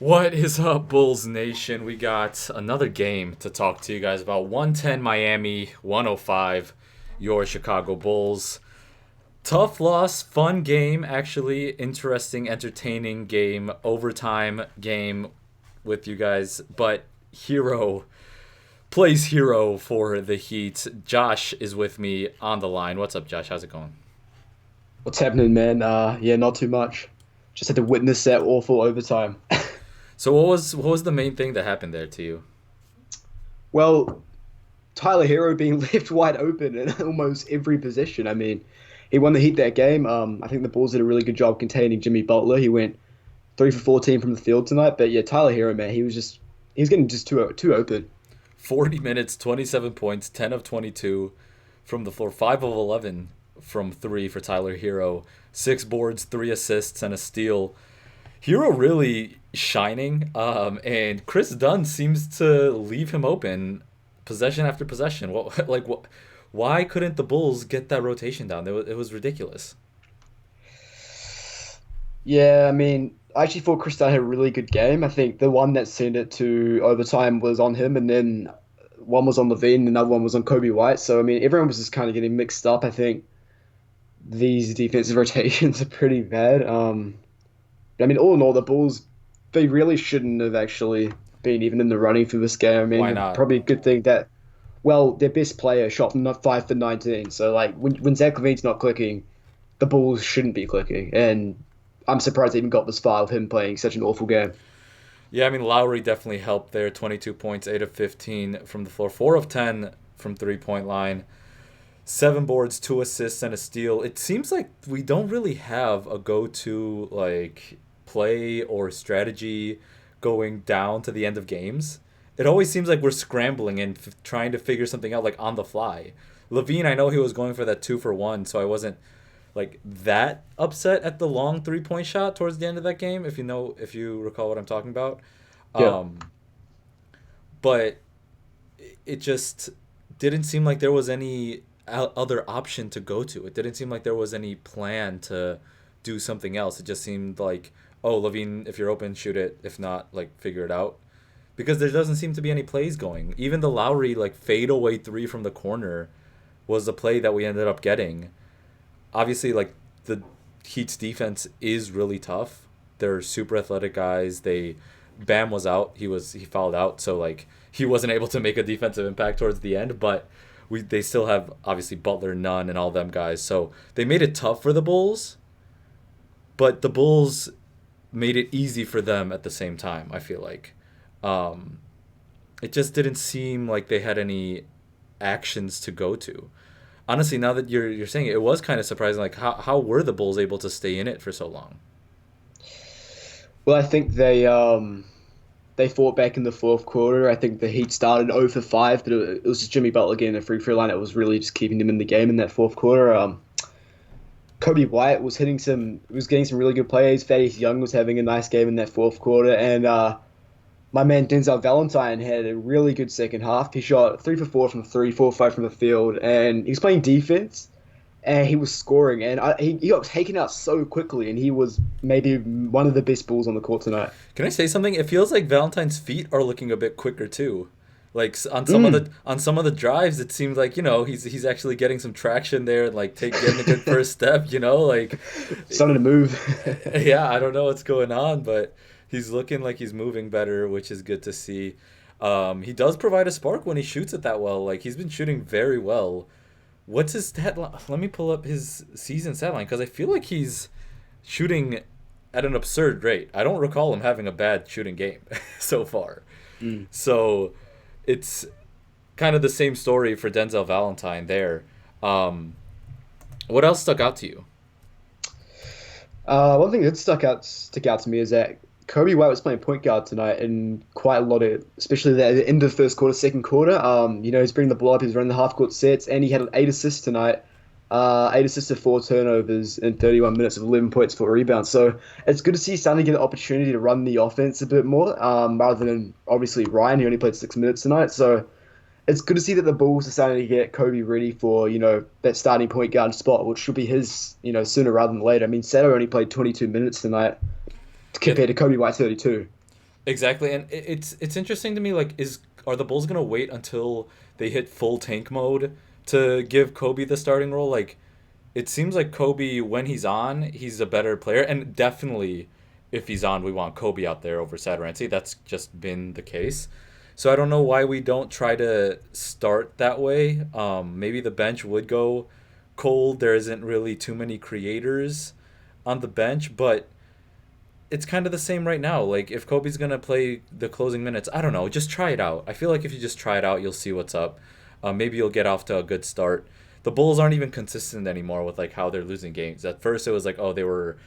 What is up, Bulls Nation? We got another game to talk to you guys about. 110 Miami, 105 your Chicago Bulls. Tough loss, fun game, actually. Interesting, entertaining game, overtime game with you guys. But Hero plays Hero for the Heat. Josh is with me on the line. What's up, Josh? How's it going? What's happening, man? Yeah, not too much. Just had to witness that awful overtime. So what was the main thing that happened there to you? Well, Tyler Hero being left wide open in almost every position. I mean, he won the Heat that game. I think the Bulls did a really good job containing Jimmy Butler. He went 3 for 14 from the field tonight. But yeah, Tyler Hero, man, he was getting just too open. 40 minutes, 27 points, 10 of 22 from the floor, 5 of 11 from 3 for Tyler Hero, 6 boards, 3 assists, and a steal. Hero really shining, and Chris Dunn seems to leave him open possession after possession. What, why couldn't the Bulls get that rotation down? It was ridiculous. Yeah, I mean, I actually thought Chris Dunn had a really good game. I think the one that sent it to overtime was on him, and then one was on Levine, and another one was on Kobe White. So I mean, everyone was just kind of getting mixed up. I think these defensive rotations are pretty bad. I mean, all in all, the Bulls they really shouldn't have actually been even in the running for this game. I Why mean, not? probably a good thing that their best player shot not 5 for 19. So like when Zach Levine's not clicking, the Bulls shouldn't be clicking, and I'm surprised they even got this far with him playing such an awful game. Yeah, I mean Lowry definitely helped there. 22 points, 8 of 15 from the floor, 4 of 10 from 3-point line. 7 boards, 2 assists, and a steal. It seems like we don't really have a go-to like play or strategy going down to the end of games. It always seems like we're scrambling and trying to figure something out like on the fly. Levine, I know he was going for that 2 for 1, so I wasn't like that upset at the long 3-point shot towards the end of that game. If you recall what I'm talking about, Yeah. um, but it just didn't seem like there was any other option to go to. It didn't seem like there was any plan to do something else. It just seemed like, oh, Levine, if you're open, shoot it. If not, like figure it out. Because there doesn't seem to be any plays going. Even the Lowry like fade away three from the corner was the play that we ended up getting. Obviously, like the Heat's defense is really tough. They're super athletic guys. Bam was out. He fouled out, so like he wasn't able to make a defensive impact towards the end. But they still have obviously Butler, Nunn, and all them guys. So they made it tough for the Bulls, but the Bulls made it easy for them at the same time. I feel like um, it just didn't seem like they had any actions to go to. Honestly, now that you're saying it, it was kind of surprising. Like how were the Bulls able to stay in it for so long? Well, I think they fought back in the fourth quarter. I think the Heat started 0 for 5, but it was just Jimmy Butler getting a free throw line. It was really just keeping them in the game in that fourth quarter. Kobe White was getting some really good plays. Thaddeus Young was having a nice game in that fourth quarter, and my man Denzel Valentine had a really good second half. He shot 3 for 4 from three, 4 for 5 from the field, and he was playing defense and he was scoring. And he got taken out so quickly, and he was maybe one of the best Bulls on the court tonight. Can I say something? It feels like Valentine's feet are looking a bit quicker too. Like Mm, on some of the drives, it seems like he's actually getting some traction there and like getting a good first step. Like Starting to move. yeah, I don't know what's going on, but he's looking like he's moving better, which is good to see. He does provide a spark when he shoots it that well. Like he's been shooting very well. What's his stat line? Let me pull up his season stat line because I feel like he's shooting at an absurd rate. I don't recall him having a bad shooting game so far. Mm. So it's kind of the same story for Denzel Valentine there. Um, what else stuck out to you? One thing that stick out to me is that Kobe White was playing point guard tonight, and quite a lot of, especially at the end of the first quarter, second quarter. He's bringing the ball up, he's running the half court sets, and he had 8 assists tonight. 8 assists to 4 turnovers in 31 minutes of 11 points, 4 rebounds. So it's good to see he's starting to get an opportunity to run the offense a bit more, rather than obviously Ryan, who only played 6 minutes tonight. So it's good to see that the Bulls are starting to get Kobe ready for, that starting point guard spot, which should be his, sooner rather than later. I mean, Sato only played 22 minutes tonight Yeah, compared to Kobe White 32. Exactly, and it's interesting to me. Like, is are the Bulls gonna wait until they hit full tank mode to give Kobe the starting role? Like, it seems like Kobe, when he's on, he's a better player, and definitely, if he's on, we want Kobe out there over Satoransky. That's just been the case. So I don't know why we don't try to start that way. Maybe the bench would go cold. There isn't really too many creators on the bench, but it's kind of the same right now. Like, if Kobe's gonna play the closing minutes, I don't know. Just try it out. I feel like if you just try it out, you'll see what's up. Maybe you'll get off to a good start. The Bulls aren't even consistent anymore with like how they're losing games. At first, it was like, oh, they were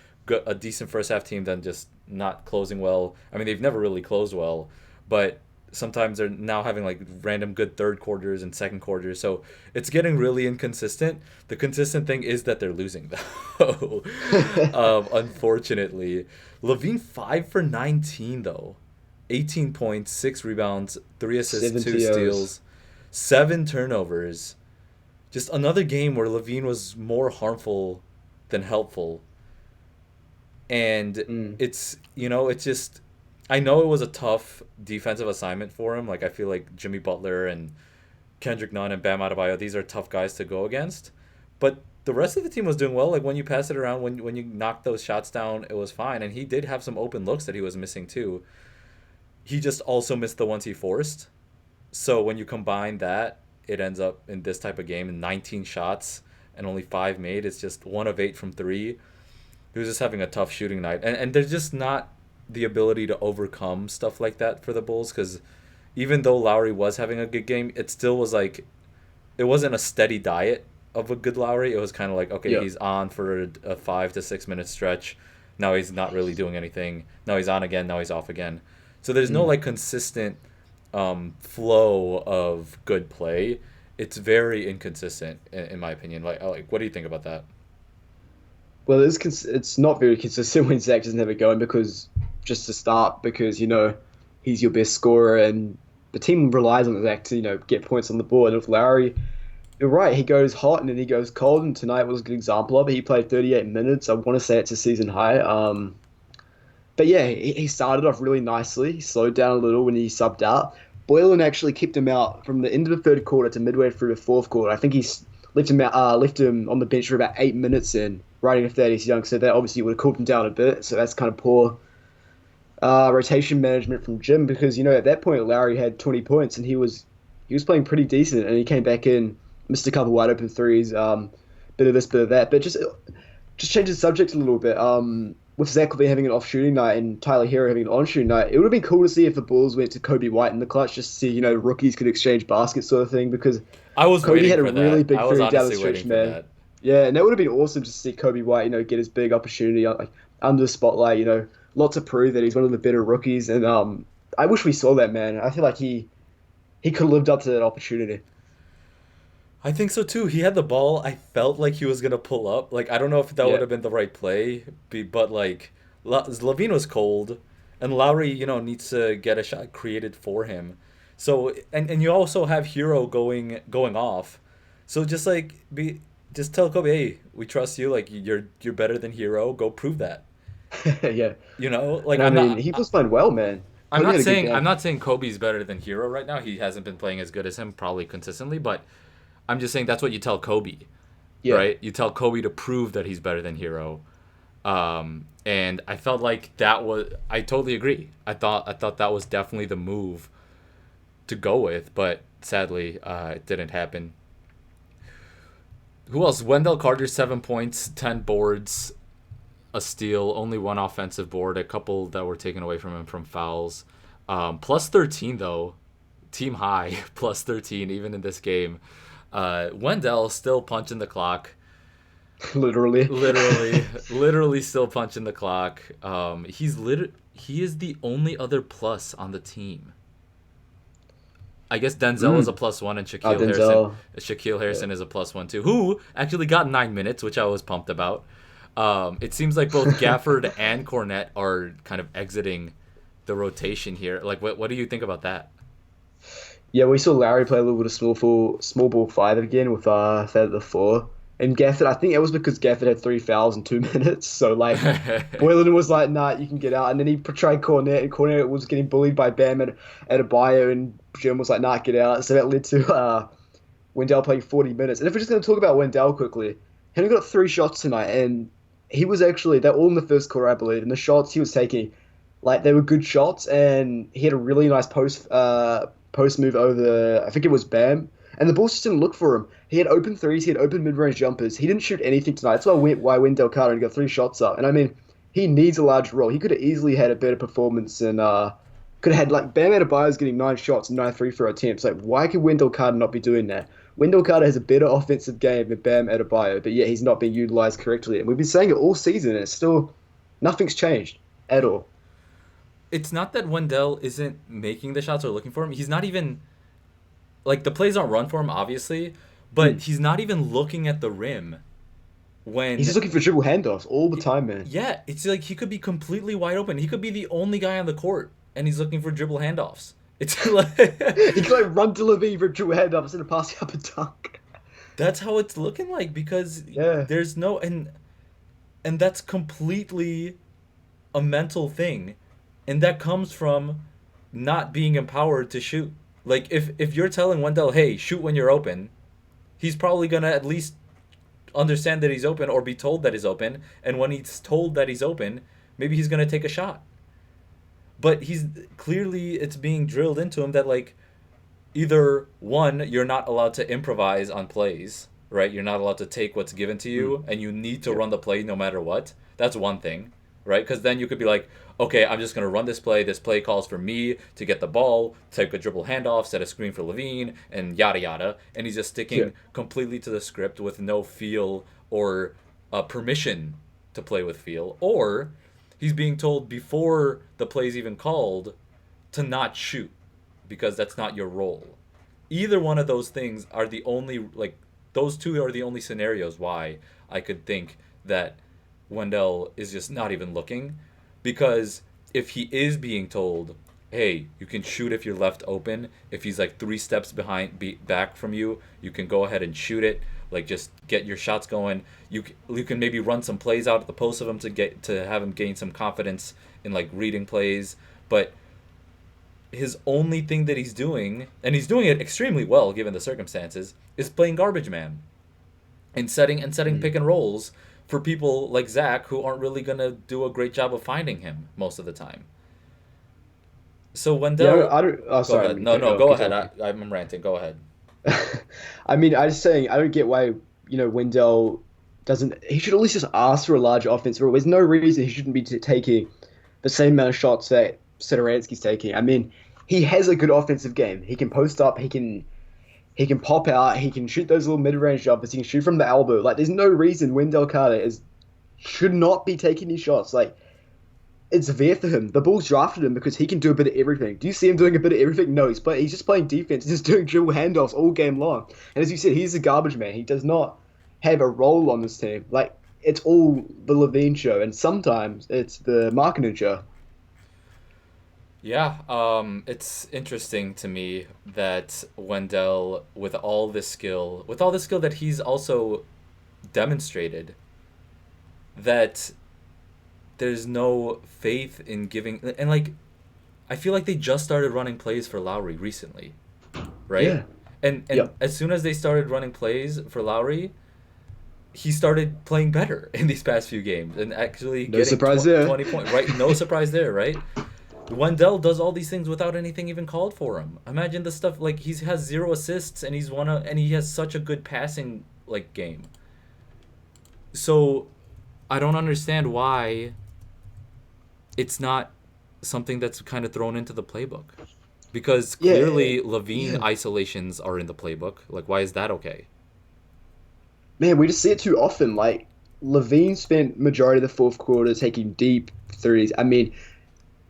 a decent first half team, then just not closing well. I mean, they've never really closed well, but sometimes they're now having like random good third quarters and second quarters. So it's getting really inconsistent. The consistent thing is that they're losing though. Unfortunately, Levine 5 for 19 though, 18 points, 6 rebounds, 3 assists, 2 steals, 7 turnovers. Just another game where Levine was more harmful than helpful. And Mm. it's just, I know it was a tough defensive assignment for him. Like, I feel like Jimmy Butler and Kendrick Nunn and Bam Adebayo, these are tough guys to go against. But the rest of the team was doing well. Like, when you pass it around, when you knock those shots down, it was fine. And he did have some open looks that he was missing too. He just also missed the ones he forced. So when you combine that, it ends up in this type of game, 19 shots and only 5 made. It's just 1 of 8 from three. He was just having a tough shooting night, and there's just not the ability to overcome stuff like that for the Bulls, because even though Lowry was having a good game, it still was like, it wasn't a steady diet of a good Lowry. It was kind of like, okay, Yeah. he's on for a 5 to 6 minute stretch. Now he's not really doing anything. Now he's on again. Now he's off again. So there's no Mm. like consistent flow of good play. It's very inconsistent in my opinion. Like, what do you think about that? Well, it's not very consistent when Zach doesn't have it going because just to start because he's your best scorer and the team relies on Zach to get points on the board. And with Lowry, you're right, he goes hot and then he goes cold, and tonight was a good example of it. He played 38 minutes. I want to say it's a season high. But yeah, he started off really nicely. He slowed down a little when he subbed out. Boylan actually kept him out from the end of the third quarter to midway through the fourth quarter. I think he's left him on the bench for about 8 minutes in, riding if that he's young. So that obviously would have cooled him down a bit. So that's kind of poor rotation management from Jim because at that point Lowry had 20 points and he was playing pretty decent, and he came back in, missed a couple wide open threes, bit of this, bit of that, but just change the subject a little bit. With Zach Levine having an off shooting night and Tyler Hero having an on shooting night, it would have been cool to see if the Bulls went to Kobe White in the clutch, just to see rookies could exchange baskets sort of thing, because I was Kobe waiting had a for really that. big I was three down the honestly stretch, waiting for man. that. Yeah, and that would have been awesome to see Kobe White, get his big opportunity, like under the spotlight. Lots to prove that he's one of the better rookies, and I wish we saw that, man. I feel like he could have lived up to that opportunity. I think so too. He had the ball. I felt like he was gonna pull up. Like, I don't know if that would Yeah, have been the right play, but like, Levine was cold, and Lowry, needs to get a shot created for him. So, and you also have Hero going off. So just like, just tell Kobe, hey, we trust you. Like, you're better than Hero. Go prove that. yeah. Like, And I mean, he was playing well, man. Kobe had a good I'm game. not saying Kobe's better than Hero right now. He hasn't been playing as good as him probably consistently, but I'm just saying that's what you tell Kobe, Yeah. right? You tell Kobe to prove that he's better than Hero. And I felt like that was, I totally agree. I thought that was definitely the move to go with, but sadly, it didn't happen. Who else? Wendell Carter, 7 points, 10 boards, a steal, only one offensive board, a couple that were taken away from him from fouls. Plus 13 though, team high, plus 13 even in this game. Wendell still punching the clock. Literally. Literally still punching the clock. He is the only other plus on the team. I guess Denzel is a Mm. +1 and Shaquille Harrison. Denzel. Shaquille Yeah. Harrison is a +1 too, who actually got 9 minutes, which I was pumped about. It seems like both Gafford and Cornette are kind of exiting the rotation here. Like, what do you think about that? Yeah, we saw Larry play a little bit of small ball five again with Fed at the four. And Gafford, I think it was because Gafford had 3 fouls in 2 minutes. So like, Boylan was like, "Nah, you can get out." And then he tried Cornet, and Cornet was getting bullied by Bam at a bio, and Jim was like, "Nah, get out." So that led to Wendell playing 40 minutes. And if we're just going to talk about Wendell quickly, he only got 3 shots tonight, and he was actually they're all in the first quarter, I believe. And the shots he was taking, like they were good shots, and he had a really nice post move over. I think it was Bam, and the Bulls just didn't look for him. He had open threes, he had open mid range jumpers. He didn't shoot anything tonight. That's why Wendell Carter only got 3 shots up. And I mean, he needs a large role. He could have easily had a better performance and could have had like Bam Adebayo's getting 9 shots and 9 free throw attempts. Like why could Wendell Carter not be doing that? Wendell Carter has a better offensive game than Bam Adebayo, but yet he's not being utilized correctly. And we've been saying it all season, and it's still nothing's changed at all. It's not that Wendell isn't making the shots or looking for him. He's not even like the plays aren't run for him, obviously, but Mm. he's not even looking at the rim He's when just looking for dribble handoffs all the time, man. yeah, it's like he could be completely wide open. He could be the only guy on the court, and he's looking for dribble handoffs. It's He like can like run to Levine for a dribble handoff instead of passing up a dunk. that's how it's looking like because Yeah. there's no and that's completely a mental thing, and that comes from not being empowered to shoot. Like if you're telling Wendell, "Hey, shoot when you're open," he's probably gonna at least understand that he's open or be told that he's open, and when he's told that he's open, maybe he's gonna take a shot. But he's clearly it's being drilled into him that like either one, you're not allowed to improvise on plays, right? You're not allowed to take what's given to Mm. you, and you need to Yeah. run the play no matter what. That's one thing, right? Because then you could be like, okay, I'm just gonna run this play. This play calls for me to get the ball, take a dribble handoff, set a screen for Levine, and yada yada. And he's just Yeah. sticking completely to the script with no feel or permission to play with feel, or he's being told before the play's even called to not shoot because that's not your role. Either one of those things are the only like those two are the only scenarios why I could think that Wendell is just not even looking because if he is being told, "Hey, you can shoot if you're left open. If he's like 3 steps back from you, you can go ahead and shoot it. Like just get your shots going. You can maybe run some plays out at the post of him to have him gain some confidence in like reading plays, but his only thing that he's doing, and he's doing it extremely well given the circumstances, is playing garbage man and setting Mm. pick and rolls for people like Zach who aren't really gonna do a great job of finding him most of the time. So Yeah, Wendell, I don't. Oh, go sorry, I ahead. didn't mean to No, cut you no, off. go Keep ahead. talking. I'm ranting. Go ahead. I mean, I just saying I don't get why Wendell doesn't. He should at least just ask for a larger offense role. There's no reason he shouldn't be taking the same amount of shots that Satoransky's taking. I mean, he has a good offensive game. He can post up. He can pop out. He can shoot those little mid-range jumpers. He can shoot from the elbow. Like, there's no reason Wendell Carter is should not be taking these shots. Like, it's there for him. The Bulls drafted him because he can do a bit of everything. Do you see him doing a bit of everything? No, he's just playing defense. He's just doing dribble handoffs all game long. And as you said, he's a garbage man. He does not have a role on this team. Like, it's all the Levine show, and sometimes it's the marketing show. Yeah, it's interesting to me that Wendell, with all the skill that he's also demonstrated, that there's no faith in giving, and like, I feel like they just started running plays for Lowry recently, right? Yeah. And Yep. as soon as they started running plays for Lowry, he started playing better in these past few games and actually No getting surprise there. 20 points, right? No surprise there, right? Wendell does all these things without anything even called for him. Imagine the stuff like he has 0 assists and and he has such a good passing like game. So I don't understand why it's not something that's kind of thrown into the playbook. Because Yeah. clearly Levine Yeah. isolations are in the playbook. Like why is that okay? Man, we just see it too often. Like, Levine spent majority of the fourth quarter taking deep threes. I mean,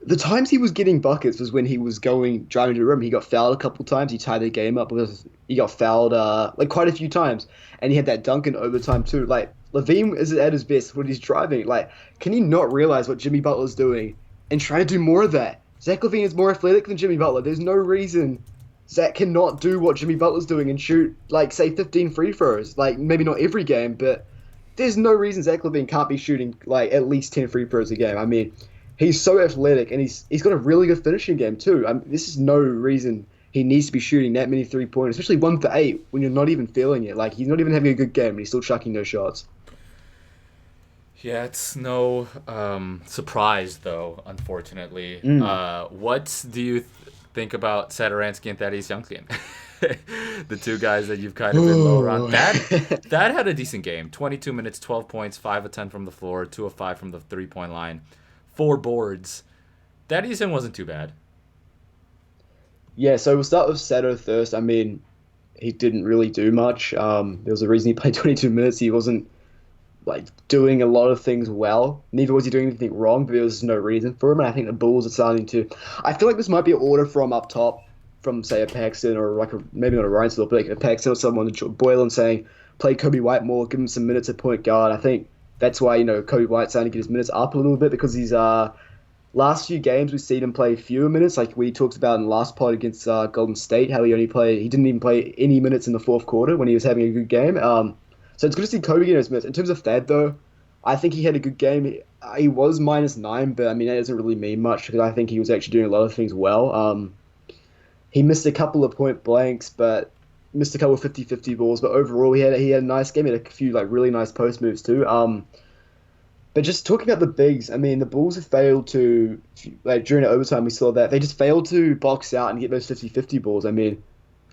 the times he was getting buckets was when he was driving to the rim. He got fouled a couple times. He tied the game up because he got fouled like quite a few times, and he had that dunk in overtime too. Like, Levine is at his best when he's driving. Like, can he not realize what Jimmy Butler's doing and try to do more of that? Zach Levine is more athletic than Jimmy Butler. There's no reason Zach cannot do what Jimmy Butler's doing and shoot like say 15 free throws. Like maybe not every game, but there's no reason Zach LaVine can't be shooting like at least 10 free throws a game. I mean, he's so athletic and he's got a really good finishing game too. This is no reason he needs to be shooting that many 3 pointers, especially 1 for 8 when you're not even feeling it. Like he's not even having a good game and he's still chucking those shots. Yeah, it's no surprise though. Unfortunately, Mm. what do you think about Satoransky and Thaddeus Youngkin? The two guys that you've kind of been lower on. Ooh. That had a decent game. 22 minutes, 12 points, 5 of 10 from the floor, 2 of 5 from the 3 point line, 4 boards. Thaddeus wasn't too bad. Yeah, so we'll start with Sato first. I mean, he didn't really do much. There was a reason he played 22 minutes. He wasn't like doing a lot of things well. Neither was he doing anything wrong, but there was no reason for him. And I think the Bulls are starting to. I feel like this might be an order from up top, from say a Paxson or like maybe not a Ryan Still, but like a Paxson or someone, Boylan saying play Kobe White more, give him some minutes at point guard. I think that's why Kobe White's starting to get his minutes up a little bit because he's last few games we've seen him play fewer minutes, like we talked about in the last pod against Golden State, how he didn't even play any minutes in the fourth quarter when he was having a good game. So it's good to see Kobe getting his minutes. In terms of Thad, though, I think he had a good game. He was -9, but I mean that doesn't really mean much because I think he was actually doing a lot of things well. He missed a couple of point blanks, but missed a couple of 50-50 balls. But overall, he had a nice game. He had a few like really nice post moves too. But just talking about the bigs, I mean, the Bulls have failed to, like during the overtime, we saw that they just failed to box out and get those 50-50 balls. I mean,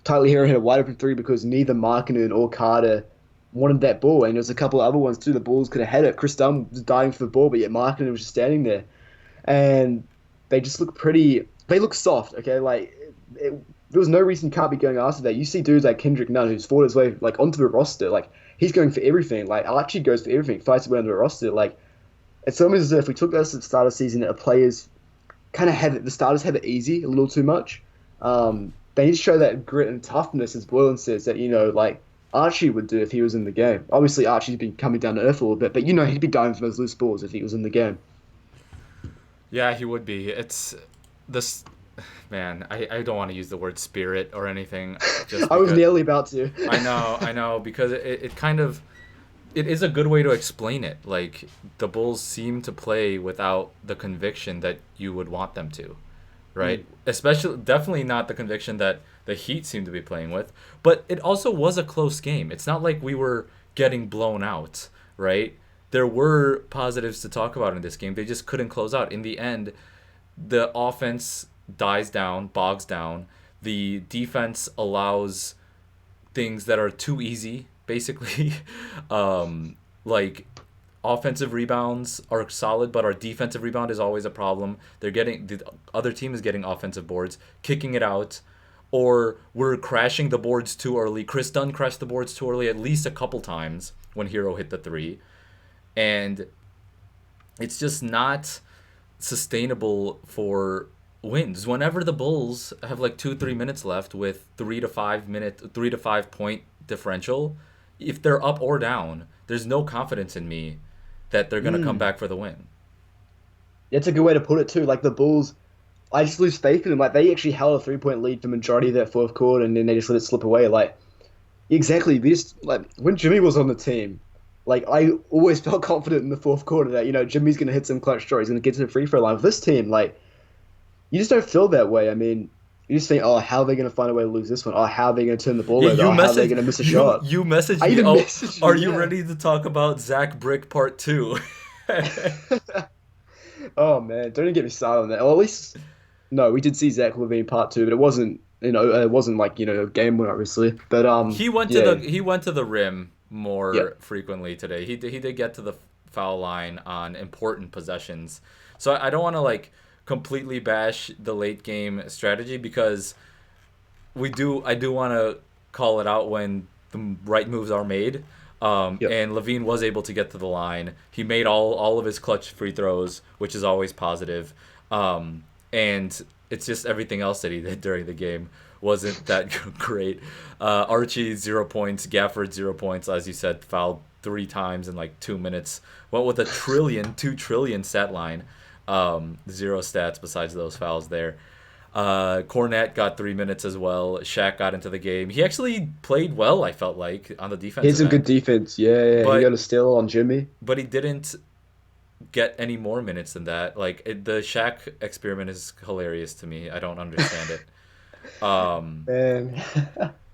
Tyler Hero hit a wide open three because neither Markkanen or Carter wanted that ball. And there was a couple of other ones too. The Bulls could have had it. Chris Dunn was dying for the ball, but yet Markkanen was just standing there. And they just look they look soft, okay? Like, there was no reason you can't be going after that. You see dudes like Kendrick Nunn who's fought his way like onto the roster. Like, he's going for everything. Like, Archie goes for everything, fights his way onto the roster. Like, it's almost as if we took this at the start of the season, our players kind of have it, the starters have it easy a little too much. They need to show that grit and toughness, as Boylan says, that, like Archie would do if he was in the game. Obviously, Archie's been coming down to earth a little bit, but he'd be dying for those loose balls if he was in the game. Yeah, he would be. It's this man. I don't want to use the word spirit or anything, just I was because nearly about to. I know, because it kind of it is a good way to explain it. Like the Bulls seem to play without the conviction that you would want them to, right? Especially, definitely not the conviction that the Heat seem to be playing with. But it also was a close game. It's not like we were getting blown out, right? There were positives to talk about in this game. They just couldn't close out. In the end, the offense dies down, bogs down. The defense allows things that are too easy, basically. Like offensive rebounds are solid, but our defensive rebound is always a problem. The other team is getting offensive boards, kicking it out, or we're crashing the boards too early. Chris Dunn crashed the boards too early at least a couple times when Hero hit the three, and it's just not sustainable for wins. Whenever the Bulls have like 2-3 minutes left with 3 to 5 point differential, if they're up or down, there's no confidence in me that they're gonna come Mm. back for the win. That's a good way to put it too. Like the Bulls, I just lose faith in them. Like they actually held a 3 point lead for the majority of that fourth quarter, and then they just let it slip away. Like exactly, this like when Jimmy was on the team, like I always felt confident in the fourth quarter that Jimmy's gonna hit some clutch throw. He's gonna get to the free throw line. With this team, like you just don't feel that way. I mean, you just think, oh, how are they gonna find a way to lose this one? Oh, how are they gonna turn the ball Yeah, over? Oh, how are they gonna miss a shot? you messaged I me. even Oh, messaged are you, you yeah. ready to talk about Zach Brick Part 2? Oh man, don't even get me started on that. Or at least no, we did see Zach Levine part two, but it wasn't like a game winner obviously. But yeah, He went to the rim yeah, more frequently today. He did get to the foul line on important possessions. So I don't want to like completely bash the late game strategy because I do want to call it out when the right moves are made. yeah. And Levine was able to get to the line. He made all of his clutch free throws, which is always positive. And it's just everything else that he did during the game wasn't that great. Archie 0 points, Gafford 0 points, as you said, fouled 3 times in like 2 minutes. Went with 2 trillion stat line. Zero stats besides those fouls there. Cornette got 3 minutes as well. Shaq got into the game. He actually played well, I felt like, on the He had defensive some good end. defense. Yeah, yeah. He got But a steal on Jimmy. he didn't get any more minutes than that. The Shaq experiment is hilarious to me. I don't understand it. Um, Man.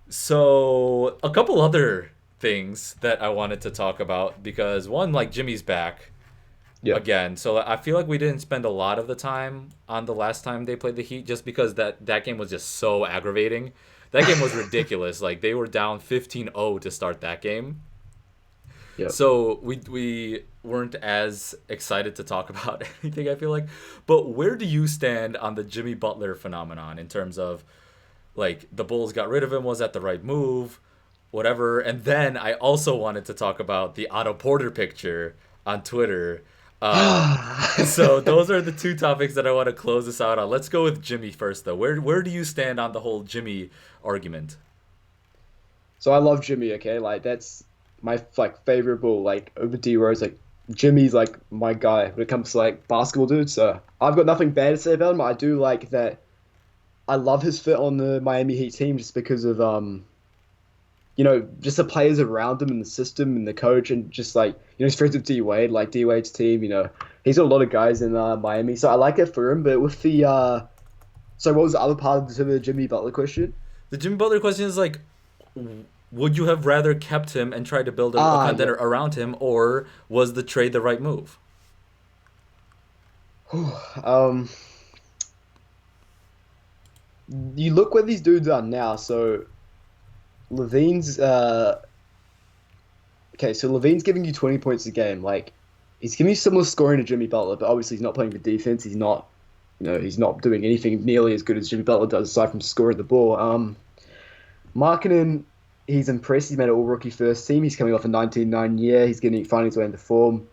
so a couple other things that I wanted to talk about because one, like Jimmy's back Yeah. again. So I feel like we didn't spend a lot of the time on the last time they played the Heat just because that game was just so aggravating. That game was ridiculous. Like they were down 15-0 to start that game. Yeah. So we weren't as excited to talk about anything, I feel like. But where do you stand on the Jimmy Butler phenomenon in terms of like the Bulls got rid of him, was that the right move? Whatever. And then I also wanted to talk about the Otto Porter picture on Twitter. So those are the two topics that I want to close this out on. Let's go with Jimmy first, though. Where do you stand on the whole Jimmy argument? So I love Jimmy, okay? Like that's my like favorable like over D Rose. Like Jimmy's like my guy when it comes to like basketball dudes. So I've got nothing bad to say about him. I do like that I love his fit on the Miami Heat team just because of just the players around him and the system and the coach and just like he's friends with D Wade, like D Wade's team, he's got a lot of guys in Miami. So I like it for him, but with the so what was the other part of the Jimmy Butler question? The Jimmy Butler question is like, would you have rather kept him and tried to build a Yeah. contender around him, or was the trade the right move? Um, you look where these dudes are now. So Levine's okay, so Levine's giving you 20 points a game. Like he's giving you similar scoring to Jimmy Butler, but obviously he's not playing for defense. He's not doing anything nearly as good as Jimmy Butler does aside from scoring the ball. Markkinen, he's impressed. He's made an all rookie first team. He's coming off a 19-9 year. He's getting finding his way into form.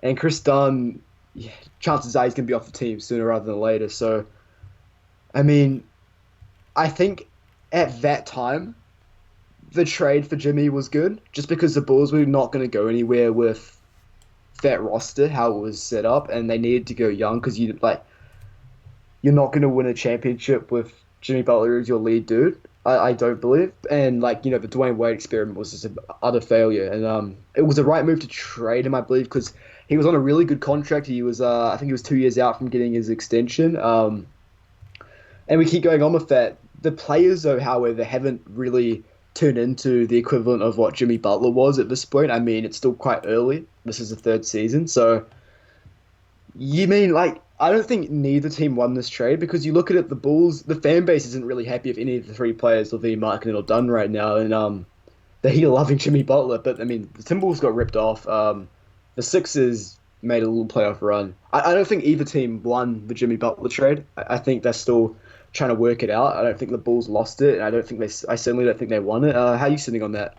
And Chris Dunn, yeah, chances are he's going to be off the team sooner rather than later. So, I mean, I think at that time, the trade for Jimmy was good just because the Bulls were not going to go anywhere with that roster, how it was set up, and they needed to go young because you're not going to win a championship with Jimmy Butler as your lead dude. I don't believe, and the Dwayne Wade experiment was just an utter failure, and it was the right move to trade him, I believe, because he was on a really good contract. He was, I think, he was 2 years out from getting his extension. And we keep going on with that. The players, though, however, haven't really turned into the equivalent of what Jimmy Butler was at this point. I mean, it's still quite early. This is the third season, so you mean like I don't think neither team won this trade because you look at it, the Bulls, the fan base isn't really happy if any of the three players, Levine, Markin, or Dunn, right now, and they're loving Jimmy Butler. But I mean, the Timberwolves got ripped off. The Sixers made a little playoff run. I don't think either team won the Jimmy Butler trade. I think they're still trying to work it out. I don't think the Bulls lost it, and I don't think they. I certainly don't think they won it. How are you sitting on that?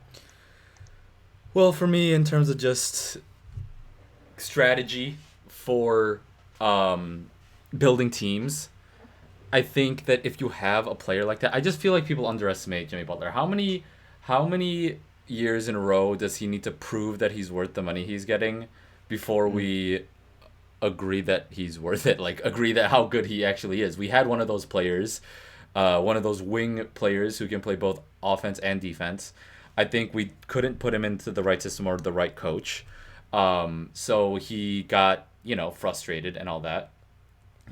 Well, for me, in terms of just strategy for building teams, I think that if you have a player like that, I just feel like people underestimate Jimmy Butler. How many years in a row does he need to prove that he's worth the money he's getting before Mm. we agree that he's worth it? Like agree that how good he actually is. We had one of those players, one of those wing players who can play both offense and defense. I think we couldn't put him into the right system or the right coach. So he got frustrated and all that.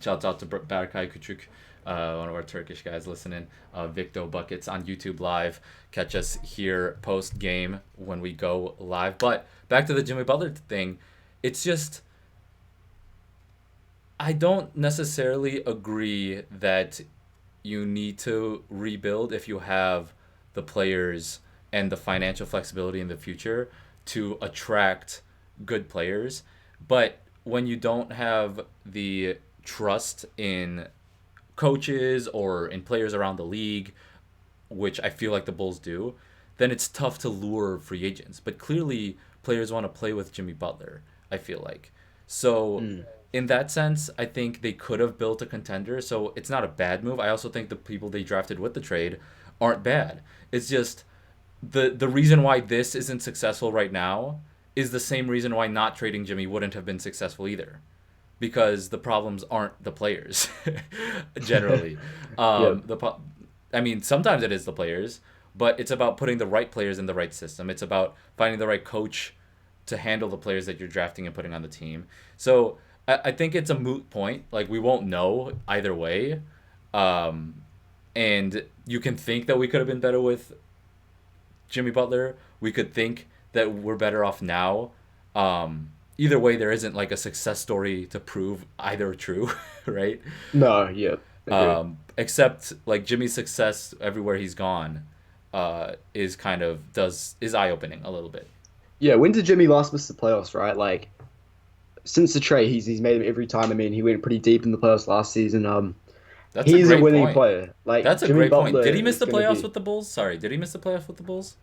Shouts out to Berkay Küçük, one of our Turkish guys listening. Victo Buckets on YouTube Live. Catch us here post game when we go live. But back to the Jimmy Butler thing. It's just I don't necessarily agree that you need to rebuild if you have the players and the financial flexibility in the future to attract good players. But when you don't have the trust in coaches or in players around the league, which I feel like the Bulls do, then it's tough to lure free agents. But clearly, players want to play with Jimmy Butler, I feel like. So, Mm. in that sense, I think they could have built a contender. So, it's not a bad move. I also think the people they drafted with the trade aren't bad. It's just the reason why this isn't successful right now is the same reason why not trading Jimmy wouldn't have been successful either. because the problems aren't the players generally. Yep. I mean, sometimes it is the players, but it's about putting the right players in the right system. It's about finding the right coach to handle the players that you're drafting and putting on the team. So I think it's a moot point. Like, we won't know either way. Um, and you can think that we could have been better with Jimmy Butler. We could think that we're better off now. Either way, there isn't like a success story to prove either true, right? No, yeah, agree. Except like Jimmy's success everywhere he's gone, is kind of does is eye opening a little bit. Yeah, when did Jimmy last miss the playoffs, right? Like since the trade, he's made them every time. I mean, he went pretty deep in the playoffs last season. That's a He's a great winning point. player. Like That's a Jimmy great point. Butler Did he miss is the going to playoffs be, with the Bulls? Sorry, did he miss the playoffs with the Bulls?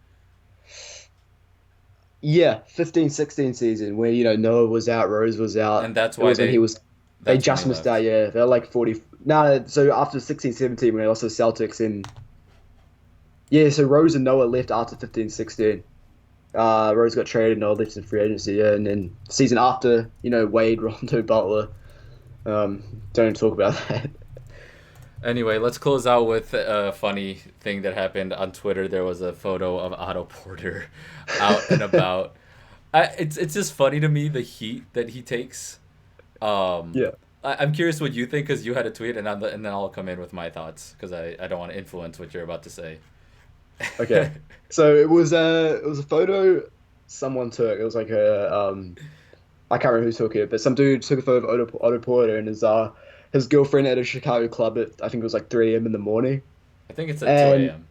yeah, 15-16 season where Noah was out, Rose was out. And that's It why was when they that's when he just missed out. left. Yeah, they're like 40. No, so after 16-17 when they lost to the Celtics and yeah, so Rose and Noah left after 15-16. Rose got traded, Noah left in free agency. Yeah, and then season after, Wade, Rondo, Butler. Don't talk about that. Anyway, let's close out with a funny thing that happened on Twitter. There was a photo of Otto Porter out and about. It's just funny to me the heat that he takes. Um, Yeah. I'm curious what you think because you had a tweet, and then I'll come in with my thoughts because I don't want to influence what you're about to say. Okay. So it was a photo someone took. It was like I can't remember who took it, but some dude took a photo of Otto Porter and his girlfriend at a Chicago club at I think it was like 3 a.m. in the morning I think it's at 2 and a.m.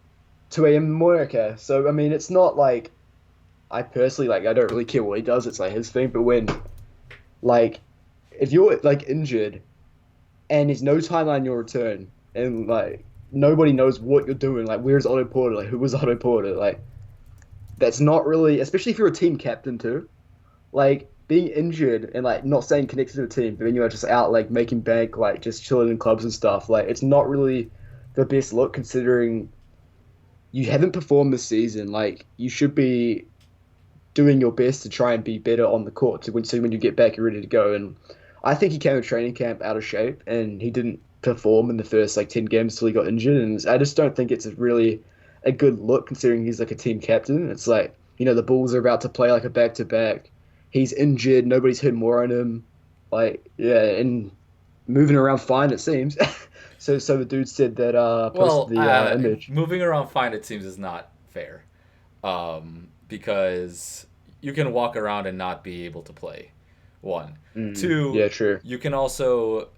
2 a.m. in the morning. Okay. So I mean it's not like I personally like I don't really care what he does. It's like his thing. But when like if you're like injured and there's no timeline on your return and like nobody knows what you're doing, like where's Otto Porter? Like who was Otto Porter? Like that's not really, especially if you're a team captain too. Like being injured and like not staying connected to the team, but then you're just out like making bank, like just chilling in clubs and stuff. Like it's not really the best look considering you haven't performed this season. Like you should be doing your best to try and be better on the court. So when you get back, you're ready to go. And I think he came to training camp out of shape, and he didn't perform in the first like 10 games till he got injured. And I just don't think it's really a good look considering he's like a team captain. It's like the Bulls are about to play like a back to back. He's injured. Nobody's heard more on him. Like yeah, and moving around fine it seems. So the dude said that posted Well, the image. moving around fine it seems is not fair, because you can walk around and not be able to play. One, two, Yeah, true. you can also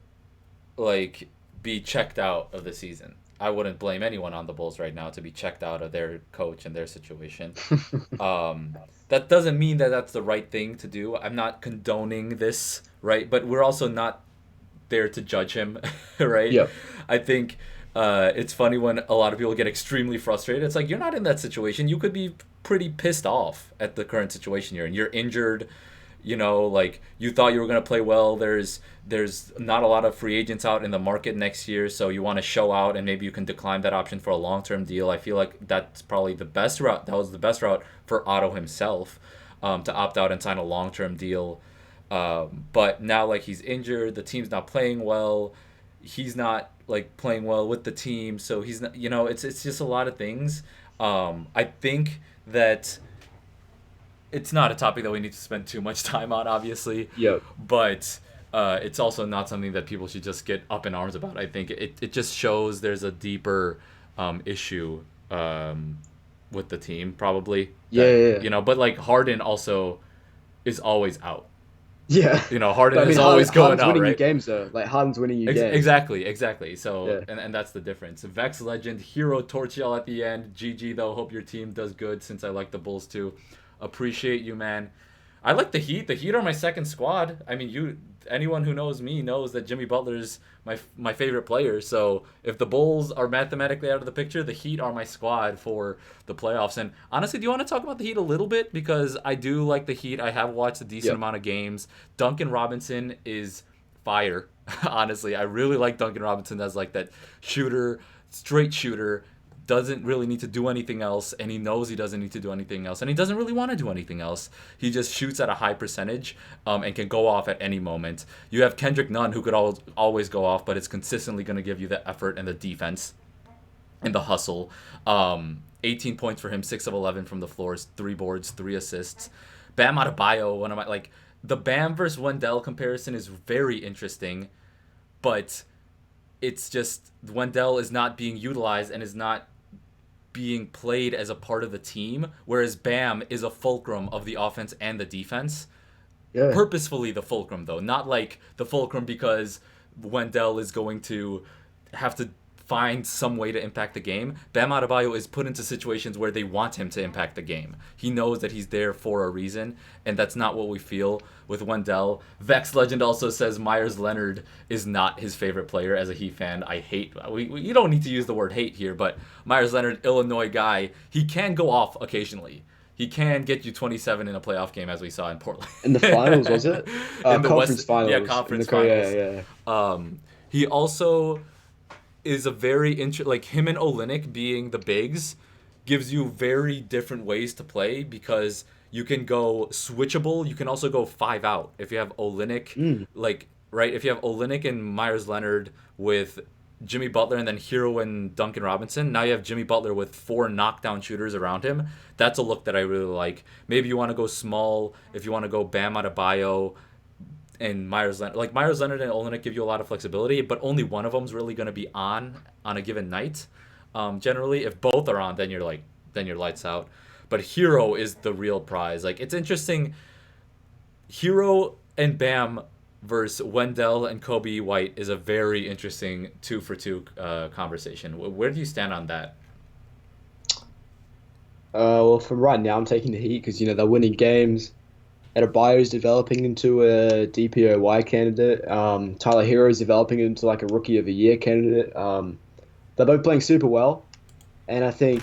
like be checked out of the season. I wouldn't blame anyone on the Bulls right now to be checked out of their coach and their situation. Um, that doesn't mean that that's the right thing to do. I'm not condoning this, right? But we're also not there to judge him, right? Yep. I think it's funny when a lot of people get extremely frustrated. It's like you're not in that situation. You could be pretty pissed off at the current situation you're in. You're injured. Like you thought you were gonna play well. There's not a lot of free agents out in the market next year, so you want to show out and maybe you can decline that option for a long term deal. I feel like that's probably the best route. That was the best route for Otto himself, to opt out and sign a long term deal. But now like he's injured, the team's not playing well. He's not like playing well with the team, so he's not. It's just a lot of things. I think that it's not a topic that we need to spend too much time on, obviously, Yep. but it's also not something that people should just get up in arms about. I think it just shows there's a deeper issue, with the team, probably. Yeah, yeah, yeah. But like Harden also is always out. Yeah. Harden But I is mean, always going Harden's out, winning you right? games though. Like Harden's winning you games. Exactly. So, Yeah. and that's the difference. Vex legend, hero torch yell at the end. GG though. Hope your team does good since I like the Bulls too. Appreciate you, man. I like the Heat. The Heat are my second squad. I mean, anyone who knows me knows that Jimmy Butler's my favorite player. So if the Bulls are mathematically out of the picture, the Heat are my squad for the playoffs. And honestly, do you want to talk about the Heat a little bit? Because I do like the Heat. I have watched a decent Yep. amount of games. Duncan Robinson is fire. Honestly, I really like Duncan Robinson as like that shooter, straight shooter. doesn't really need to do anything else, and he knows he doesn't need to do anything else, and he doesn't really want to do anything else. He just shoots at a high percentage, and can go off at any moment. You have Kendrick Nunn, who could always go off, but it's consistently going to give you the effort and the defense and the hustle. 18 points for him, 6 of 11 from the floors, 3 boards, 3 assists. Bam Adebayo, one of my like the Bam versus Wendell comparison is very interesting, but it's just Wendell is not being utilized and is not being played as a part of the team, whereas Bam is a fulcrum of the offense and the defense. Yeah. Purposefully the fulcrum, though, not like the fulcrum because Wendell is going to have to find some way to impact the game. Bam Adebayo is put into situations where they want him to impact the game. He knows that he's there for a reason, and that's not what we feel with Wendell. Vex Legend also says Myers Leonard is not his favorite player. As a Heat fan, I hate. You don't need to use the word hate here, but Myers Leonard, Illinois guy, he can go off occasionally. He can get you 27 in a playoff game, as we saw in Portland. In the finals, was it? In the Conference West, finals. yeah, conference Yeah, finals. yeah. He also is a very like him and Olynyk being the bigs gives you very different ways to play because you can go switchable. You can also go 5 out if you have Olynyk, like right. If you have Olynyk and Myers Leonard with Jimmy Butler and then Hero and Duncan Robinson. Now you have Jimmy Butler with 4 knockdown shooters around him. That's a look that I really like. Maybe you want to go small if you want to go Bam Adebayo and Myers Leonard. Like Myers Leonard and Olynyk give you a lot of flexibility, but only one of them's really going to be on a given night. Generally, if both are on, then you're lights out. But Hero is the real prize. Like it's interesting. Hero and Bam versus Wendell and Kobe White is a very interesting 2-for-2 conversation. Where do you stand on that? Well, from right now, I'm taking the Heat because they're winning games. Adebayo is developing into a DPOY candidate. Tyler Hero is developing into like a Rookie of the Year candidate. They're both playing super well, and I think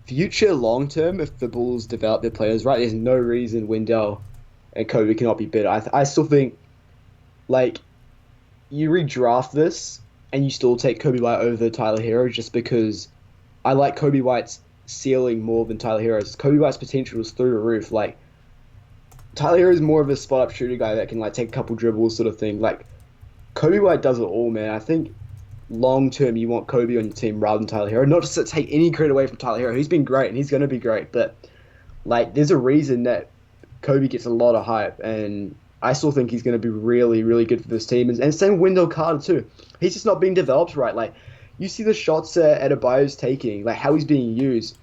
future long term, if the Bulls develop their players right, there's no reason Wendell and Kobe cannot be better. I still think like you redraft this and you still take Kobe White over Tyler Hero just because I like Kobe White's ceiling more than Tyler Hero's. Kobe White's potential is through the roof. Like Tyler Hero is more of a spot up shooter guy that can like take a couple dribbles sort of thing. Like Kobe White does it all, man. I think long term you want Kobe on your team rather than Tyler Hero. Not just to take any credit away from Tyler Hero. He's been great and he's going to be great, but like there's a reason that Kobe gets a lot of hype, and I still think he's going to be really, really good for this team. And same with Wendell Carter too. He's just not being developed right. Like you see the shots that Adebayo's taking, like how he's being used.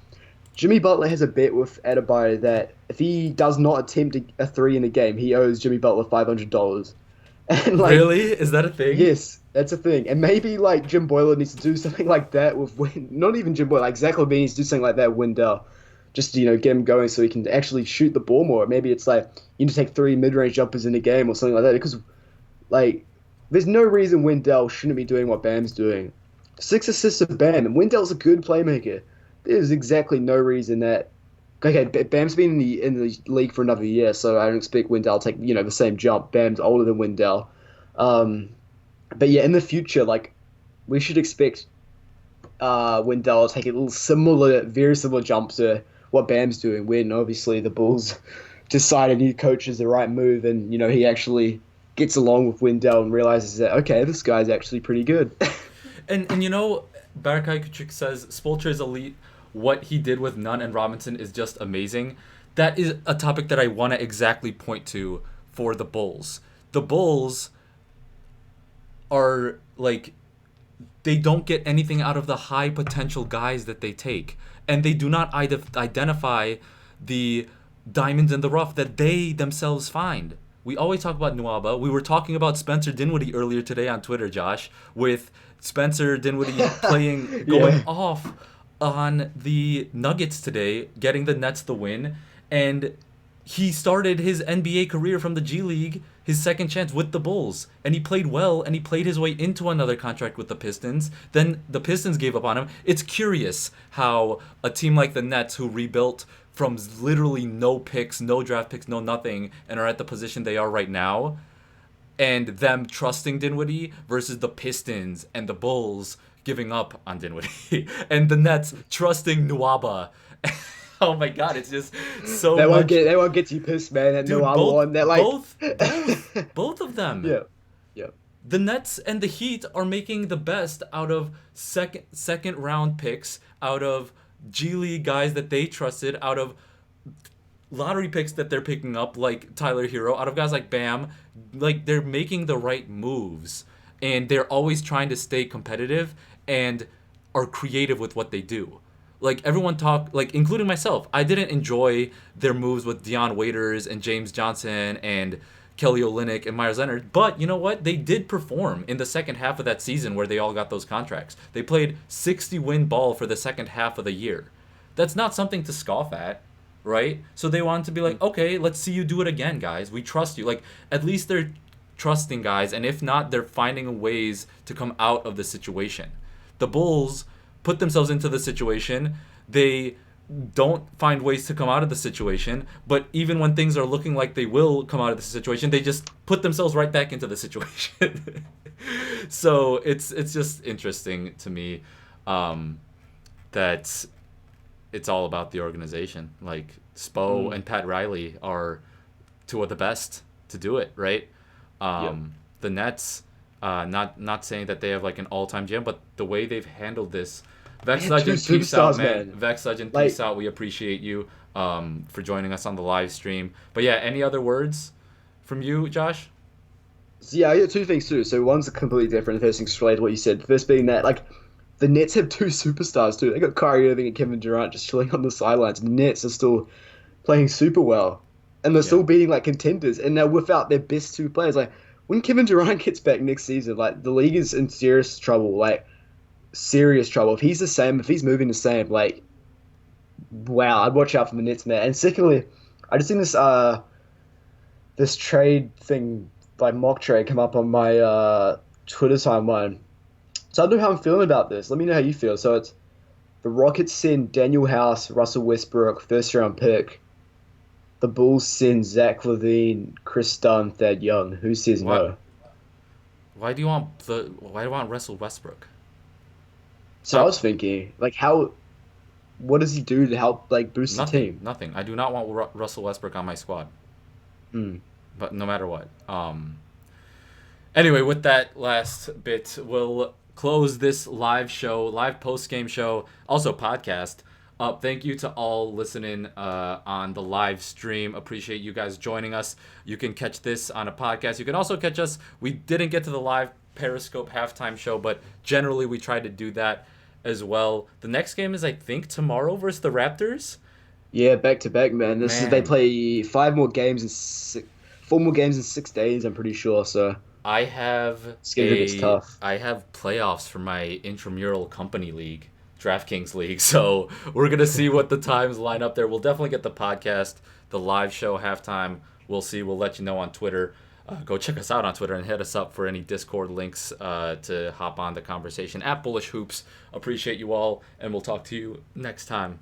Jimmy Butler has a bet with Adebayo that if he does not attempt a 3 in a game, he owes Jimmy Butler $500. And like, Really? Is that a thing? yes, that's a thing. And maybe like Jim Boyler needs to do something like that with not even Jim Boyler, like Zach LaVine needs to do something like that with Wendell, just to get him going so he can actually shoot the ball more. Maybe it's like you need to take 3 mid-range jumpers in a game or something like that because like there's no reason Wendell shouldn't be doing what Bam's doing. 6 assists of Bam, and Wendell's a good playmaker. There's exactly no reason that. Okay, Bam's been in the league for another year, so I don't expect Wendell to take the same jump. Bam's older than Wendell, but yeah, in the future, like we should expect Wendell to take a little similar, very similar jump to what Bam's doing. When obviously the Bulls decide a new coach is the right move, and he actually gets along with Wendell and realizes that okay, this guy's actually pretty good. And Barakai Kuchik says Spoelstra is elite. What he did with Nunn and Robinson is just amazing. That is a topic that I want to exactly point to for the Bulls. The Bulls are like, they don't get anything out of the high potential guys that they take. And they do not identify the diamonds in the rough that they themselves find. We always talk about Nwaba. We were talking about Spencer Dinwiddie earlier today on Twitter, Josh, with Spencer Dinwiddie going off on the Nuggets today, getting the Nets the win, and he started his NBA career from the G League, his second chance with the Bulls, and he played well, and he played his way into another contract with the Pistons. Then the Pistons gave up on him. It's curious how a team like the Nets, who rebuilt from literally no picks, no draft picks, no nothing, and are at the position they are right now, and them trusting Dinwiddie versus the Pistons and the Bulls giving up on Dinwiddie, and the Nets trusting Nwaba. Oh my God, it's just so much, They won't get you pissed, man. And no dude. other Both, one. They're like, both, both, both of them. yeah, yeah, The Nets and the Heat are making the best out of second round picks, out of G League guys that they trusted, out of lottery picks that they're picking up like Tyler Hero, out of guys like Bam. Like they're making the right moves, and they're always trying to stay competitive and are creative with what they do. Like everyone like including myself, I didn't enjoy their moves with Deion Waiters and James Johnson and Kelly Olynyk and Myers Leonard. But you know what? They did perform in the second half of that season where they all got those contracts. They played 60-win ball for the second half of the year. That's not something to scoff at, right? So they wanted to be like, okay, let's see you do it again, guys. We trust you. Like at least they're trusting guys, and if not, they're finding ways to come out of the situation. The Bulls put themselves into the situation. They don't find ways to come out of the situation, but even when things are looking like they will come out of the situation, they just put themselves right back into the situation. So it's just interesting to me that it's all about the organization. Like Spo and Pat Riley are two of the best to do it, right? yep. The Nets, not saying that they have like an all-time GM, but the way they've handled this. Vex They had two Legend, peace out, superstars, man. man. Vex Legend, Like, peace out. We appreciate you for joining us on the live stream. But yeah, any other words from you, Josh? so yeah, I got two things too. So one's completely different. The first thing's related to what you said. The first being that like the Nets have two superstars too. They got Kyrie Irving and Kevin Durant just chilling on the sidelines. And the Nets are still playing super well, and they're Yeah. still beating like contenders. And now without their best two players, like when Kevin Durant gets back next season, like the league is in serious trouble. Like serious trouble. If he's the same, if he's moving the same, like wow, I'd watch out for the Nets, man. And secondly, I just seen this trade thing, like mock trade, come up on my Twitter timeline. So I don't know how I'm feeling about this. Let me know how you feel. So it's the Rockets send Daniel House, Russell Westbrook, first round pick. The Bulls send Zach LaVine, Chris Dunn, Thad Young. Who says What? no? Why do you want Russell Westbrook? So I How? was thinking, like, how, what does he do to help, like, boost the Nothing. team? Nothing. I do not want Russell Westbrook on my squad. Hmm. But no matter what. Anyway, with that last bit, we'll close this live post game show, also podcast. Thank you to all listening on the live stream. Appreciate you guys joining us. You can catch this on a podcast. You can also catch us. We didn't get to the live Periscope halftime show, but generally we try to do that as well. The next game is, I think, tomorrow versus the Raptors. Yeah, back to back, man. This is they Man, play four more games in 6 days. I'm pretty sure. So schedule gets tough. I have playoffs for my intramural company league, DraftKings league. So we're gonna see what the times line up there. We'll definitely get the podcast, the live show halftime. We'll see. We'll let you know on Twitter. Go check us out on Twitter and hit us up for any Discord links to hop on the conversation at Bullish Hoops. Appreciate you all, and we'll talk to you next time.